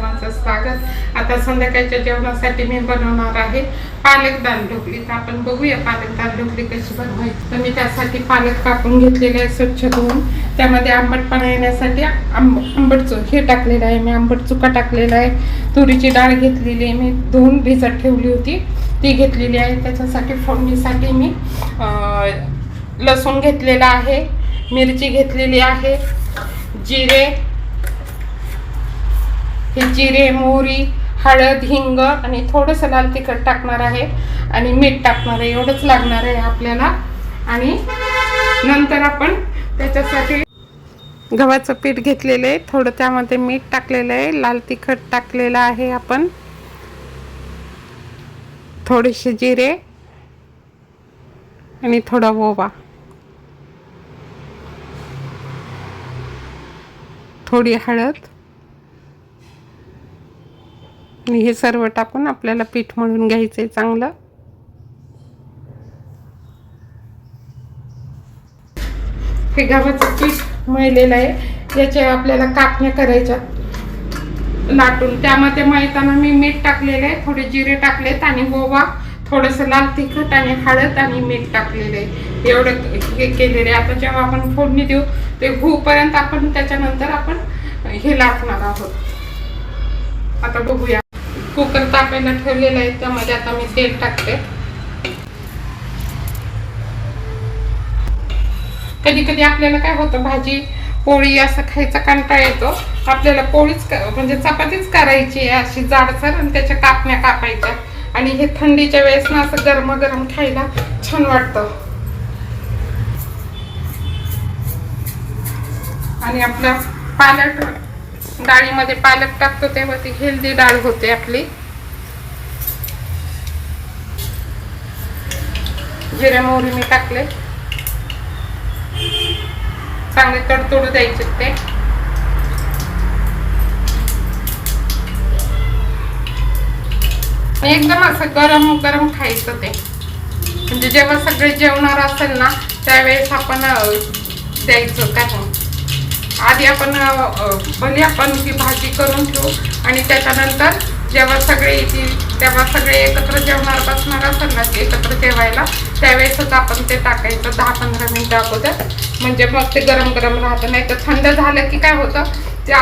माझं स्वागत। आता संध्याकाळच्या जेवणासाठी मी बनवणार आहे पालक दाल ढोकळी। तर आपण बघूया पालक दाल ढोकळी कशी बनवायची। तर मी त्यासाठी पालक कापून घेतलेले आहे स्वच्छ धुवून। त्यामध्ये आंबटपणा येण्यासाठी आंबट हे टाकलेलं आहे मी, आंबट चुका टाकलेला आहे। तुरीची डाळ घेतलेली आहे मी, धुवून भिजत ठेवली होती ती घेतलेली आहे। त्याच्यासाठी फोडणीसाठी मी लसूण घेतलेला आहे, मिरची घेतलेली आहे, जिरे, जिरे, मोहरी, हळद, हिंग आणि थोडंसं लाल तिखट टाकणार आहे आणि मीठ टाकणार आहे। एवढंच लागणार आहे आपल्याला। आणि नंतर आपण त्याच्यासाठी गव्हाचं पीठ घेतलेलं आहे, थोडं त्यामध्ये मीठ टाकलेलं आहे, लाल तिखट टाकलेलं आहे आपण, थोडेसे जिरे आणि थोडा ओवा, थोडी हळद आणि हे सर्व टाकून आपल्याला पीठ मळून घ्यायचंय चांगलं। हे गव्हाचं पीठ मळलेलं आहे, याच्या आपल्याला कापण्या करायच्या लाटून। त्यामध्ये मळताना मी मीठ टाकलेलं आहे, थोडे जिरे टाकलेत आणि ओवा, थोडंसं लाल तिखट आणि हळद आणि मीठ टाकलेलं आहे। एवढं हे केलेलं आहे। आता जेव्हा आपण फोडणी देऊ ते होईपर्यंत आपण त्याच्यानंतर आपण हे लाटणार आहोत। आता बघूया, कुकर तापायला ठेवलेला आहे, त्यामध्ये आता मी तेल टाकते। कधी कधी आपल्याला काय होतं, भाजी पोळी असं खायचा कंटाळा येतो, आपल्याला पोळीच म्हणजे चपातीच करायची आहे अशी जाडसर आणि त्याच्या कापण्या कापायच्या। आणि हे थंडीच्या वेळेस ना असं गरम गरम खायला छान वाटतं। आणि आपला पालक डाळीमध्ये पालक टाकतो तेव्हा ती हेल्दी डाळ होते आपली। जिरे मोहरी मी टाकले, चांगले तडतडू द्यायचे ते। एकदम असं गरम गरम खायचं ते, म्हणजे जेव्हा सगळे जेवणार असेल ना त्यावेळेस आपण द्यायचं। काय आधी आपण भले आपण ही भाजी करून ठेवू आणि त्याच्यानंतर जेव्हा सगळे येतील तेव्हा सगळे एकत्र जेवणार बसणार असेल ना एकत्र जेवायला, त्यावेळेसच आपण ते टाकायचं 10-15 मिनिटं अगोदर, म्हणजे मग ते गरम गरम राहतं। नाही तर थंड झालं की काय होतं, ते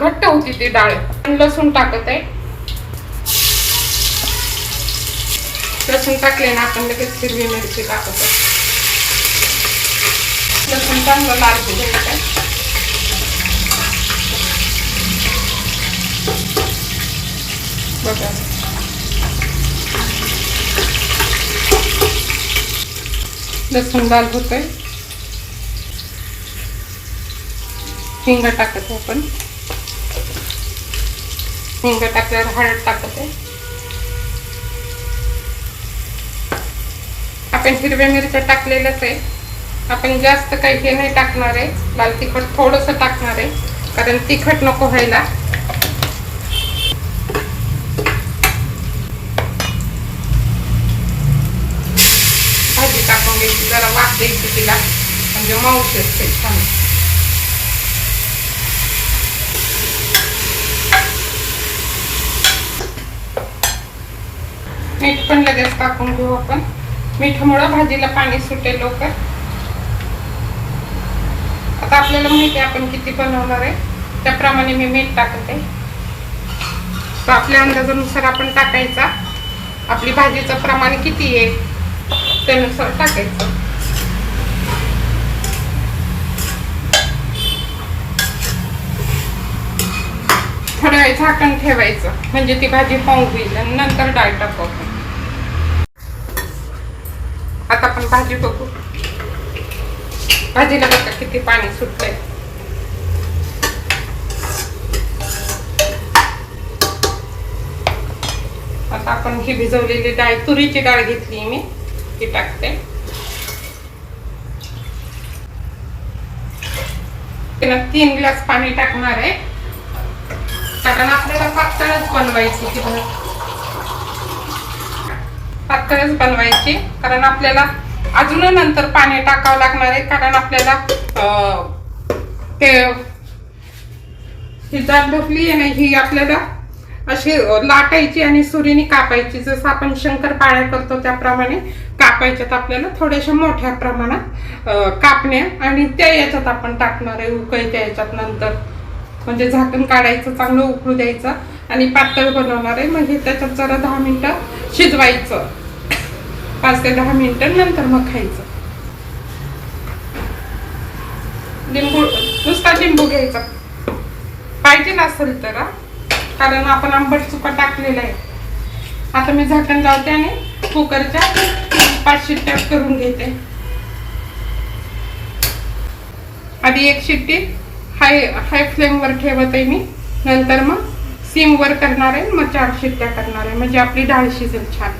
घट्ट होती ती डाळ। लसूण टाकत आहे, लसूण टाकले ना आपण लगेच हिरवी मिरची टाकत आहे। लसूण चांगलं लाल होईल काय बघा। लसूण लाल होतंय, हिंग टाकत आहे आपण, हिंग टाकल्यावर हळद टाकत आहे। आपण हिरव्या मिरच्या टाकलेल्याच आहे, आपण जास्त काही हे नाही टाकणार आहे। लाल तिखट थोडंसं टाकणार आहे कारण तिखट नको व्हायला। भाजी टाकून घ्यायची, जरा वाफ द्यायची तिला, म्हणजे मऊ शिजते छान। मीठ पण लगेच टाकून घेऊ आपण, मीठामुळे भाजीला पाणी सुटेल लवकर। आता आपल्याला माहिती आहे आपण किती बनवणार आहे, त्याप्रमाणे मी मीठ टाकते। तर आपल्या अंदाजानुसार आपण टाकायचा, आपली भाजीचं प्रमाण किती आहे त्यानुसार टाकायचं। थोड्या वेळ झाकण ठेवायचं म्हणजे ती भाजी पाहू होईल आणि नंतर डाळ टाकू। आता आपण भाजी बघू, भाजीला बघा किती पाणी सुटलंय। आता आपण ही भिजवलेली डाळ, तुरीची डाळ घेतली मी, ती टाकते। 3 ग्लास पाणी टाकणार आहे कारण आपल्याला पातळच बनवायची, पातळच बनवायची कारण आपल्याला अजून नंतर पाणी टाकावं लागणार आहे, कारण आपल्याला ते ही डाळ ढोकली आहे ना, ही आपल्याला अशी लाटायची आणि सुरीने कापायची. जसं आपण शंकरपाळ्या करतो त्याप्रमाणे कापायच्यात आपल्याला, थोड्याशा मोठ्या प्रमाणात कापण्या. आणि त्या याच्यात आपण टाकणार आहे उकळत्या याच्यात. नंतर म्हणजे झाकण काढायचं, चांगलं उकळू द्यायचं आणि पातळ बनवणार आहे. म्हणजे त्याच्यात जरा 10 मिनिटं शिजवायचं, 5 ते 10 मिनिटं, नंतर मग खायचं. लिंबू, नुसता लिंबू घ्यायचा पाहिजे असेल तर, कारण आपण आंबट चुका टाकलेला आहे. आता मी झाकण लावते आणि कुकरच्या 5 शिट्ट्या करून घेते. आधी 1 शिट्टी हाय फ्लेमवर ठेवत आहे मी, नंतर मग सिमवर करणार आहे, मग 4 शिट्ट्या करणार आहे, म्हणजे आपली डाळ शिजेल छान.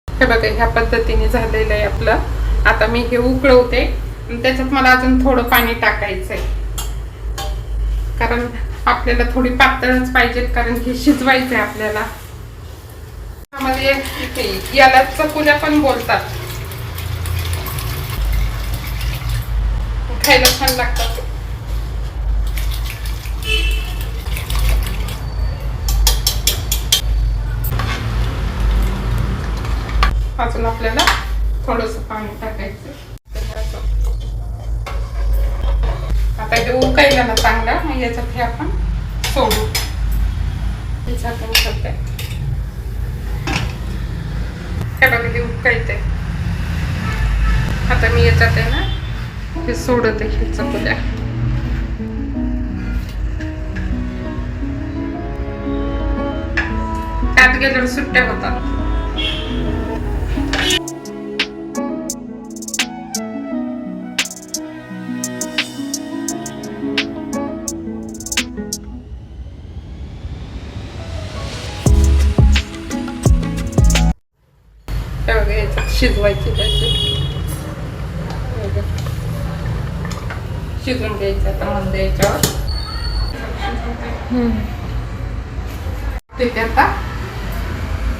हे बघा, ह्या पद्धतीने झालेलं आहे आपलं. आता मी हे उकळवते आणि त्याच्यात मला अजून थोडं पाणी टाकायचंय, कारण आपल्याला थोडी पातळच पाहिजे, कारण हे शिजवायचंय आपल्याला. त्यामध्ये याला चकुल्या पण बोलतात, खायला छान लागतात. अजून आपल्याला थोडंसं पाणी टाकायचं. आता हे उकळलं ना चांगलं, मग याच्यात हे आपण सोडू. हे झाकण ठेवते. हे बघा, हे उकळते. आता मी याच्यात आहे ना हे सोडते, हे चकुल्या. त्यात गेल्यावर सुट्ट्या होतात. शिजवायची, त्याची शिजून घ्यायचं. आता मंद याच्यावर ते आता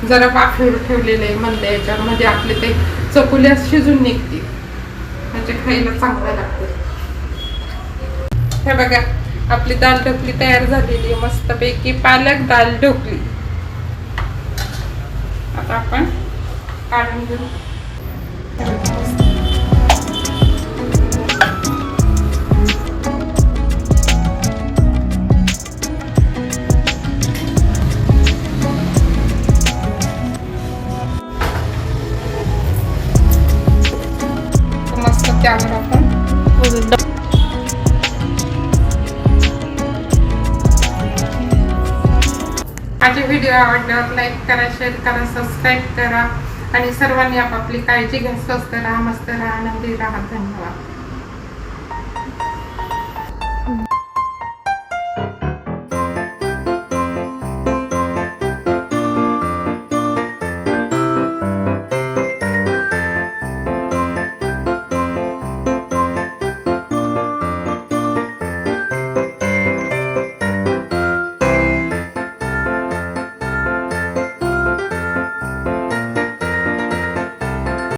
जरा वाफेवर ठेवलेले आहे मंद याच्यावर, म्हणजे आपले ते चकुल्या शिजून निघतील, म्हणजे खायला चांगलं लागतं. हे बघा, आपली दाल ढोकली तयार झालेली आहे, मस्तपैकी पालक दाल ढोकली. आता आपण काढून घेऊ. मस्त त्यावर आपण माझे व्हिडिओ आवडल्यावर लाईक करा, शेअर करा, सबस्क्राईब करा आणि सर्वांनी आपापली काळजी घ्या. स्वस्त राहा, मस्त राहा, आनंदी राहा. धन्यवाद.